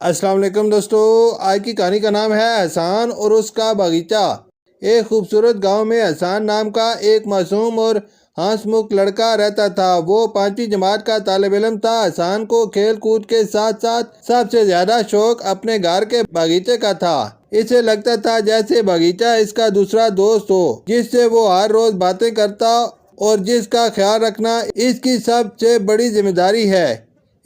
السلام علیکم دوستو، آج کی کہانی کا نام ہے احسان اور اس کا باغیچہ۔ ایک خوبصورت گاؤں میں احسان نام کا ایک معصوم اور ہنس مکھ لڑکا رہتا تھا۔ وہ 5ویں جماعت کا طالب علم تھا۔ احسان کو کھیل کود کے ساتھ ساتھ سب سے زیادہ شوق اپنے گھر کے باغیچے کا تھا۔ اسے لگتا تھا جیسے باغیچہ اس کا دوسرا دوست ہو، جس سے وہ ہر روز باتیں کرتا اور جس کا خیال رکھنا اس کی سب سے بڑی ذمہ داری ہے۔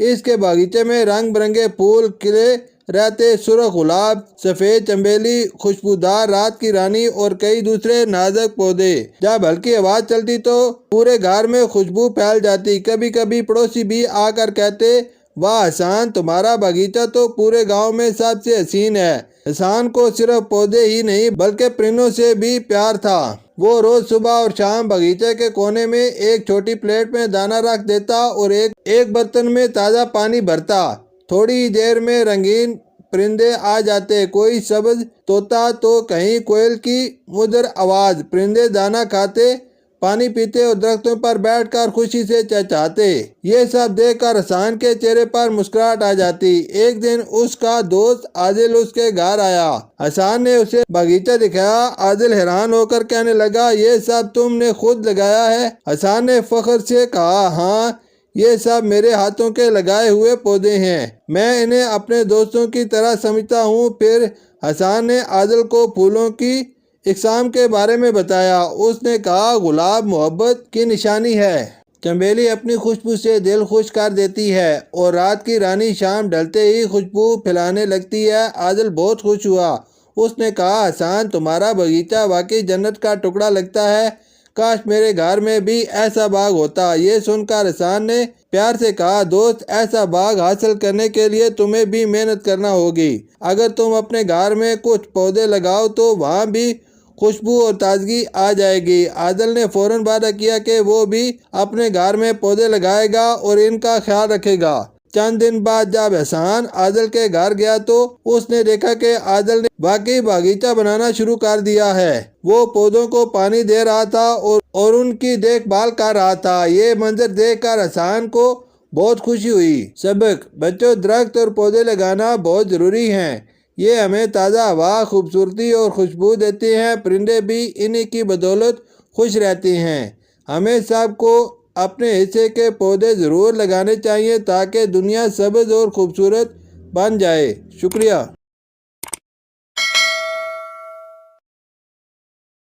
اس کے باغیچے میں رنگ برنگے پھول کھلے رہتے، سرخ گلاب، سفید چنبیلی، خوشبودار رات کی رانی اور کئی دوسرے نازک پودے۔ جب ہلکی آواز چلتی تو پورے گھر میں خوشبو پھیل جاتی۔ کبھی کبھی پڑوسی بھی آ کر کہتے، واہ احسان، تمہارا باغیچہ تو پورے گاؤں میں سب سے حسین ہے۔ احسان کو صرف پودے ہی نہیں بلکہ پرندوں سے بھی پیار تھا۔ وہ روز صبح اور شام باغیچے کے کونے میں ایک چھوٹی پلیٹ میں دانہ رکھ دیتا اور ایک برتن میں تازہ پانی بھرتا۔ تھوڑی ہی دیر میں رنگین پرندے آ جاتے، کوئی سبز طوطا تو کہیں کوئل کی مدر آواز۔ پرندے دانہ کھاتے، پانی پیتے اور درختوں پر بیٹھ کر خوشی سے چہچہاتے۔ یہ سب دیکھ کر احسان کے چہرے پر مسکراہٹ آ جاتی۔ ایک دن اس کا دوست عادل اس کے گھر آیا۔ احسان نے اسے باغیچہ دکھایا۔ عادل حیران ہو کر کہنے لگا، یہ سب تم نے خود لگایا ہے؟ احسان نے فخر سے کہا، ہاں، یہ سب میرے ہاتھوں کے لگائے ہوئے پودے ہیں۔ میں انہیں اپنے دوستوں کی طرح سمجھتا ہوں۔ پھر احسان نے عادل کو پھولوں کی اقسام کے بارے میں بتایا۔ اس نے کہا، گلاب محبت کی نشانی ہے، چنبیلی اپنی خوشبو سے دل خوش کر دیتی ہے اور رات کی رانی شام ڈھلتے ہی خوشبو پھیلانے لگتی ہے۔ عادل بہت خوش ہوا۔ اس نے کہا، احسان، تمہارا باغیچہ واقعی جنت کا ٹکڑا لگتا ہے۔ کاش میرے گھر میں بھی ایسا باغ ہوتا۔ یہ سن کر احسان نے پیار سے کہا، دوست، ایسا باغ حاصل کرنے کے لیے تمہیں بھی محنت کرنا ہوگی۔ اگر تم اپنے گھر میں کچھ پودے لگاؤ تو وہاں بھی خوشبو اور تازگی آ جائے گی۔ عادل نے فوراً وعدہ کیا کہ وہ بھی اپنے گھر میں پودے لگائے گا اور ان کا خیال رکھے گا۔ چند دن بعد جب احسان عادل کے گھر گیا تو اس نے دیکھا کہ عادل نے واقعی باغیچہ بنانا شروع کر دیا ہے۔ وہ پودوں کو پانی دے رہا تھا اور ان کی دیکھ بھال کر رہا تھا۔ یہ منظر دیکھ کر احسان کو بہت خوشی ہوئی۔ سبق: بچوں، درخت اور پودے لگانا بہت ضروری ہیں۔ یہ ہمیں تازہ ہوا، خوبصورتی اور خوشبو دیتے ہیں۔ پرندے بھی انہی کی بدولت خوش رہتے ہیں۔ ہمیں سب کو اپنے حصے کے پودے ضرور لگانے چاہیے تاکہ دنیا سبز اور خوبصورت بن جائے۔ شکریہ۔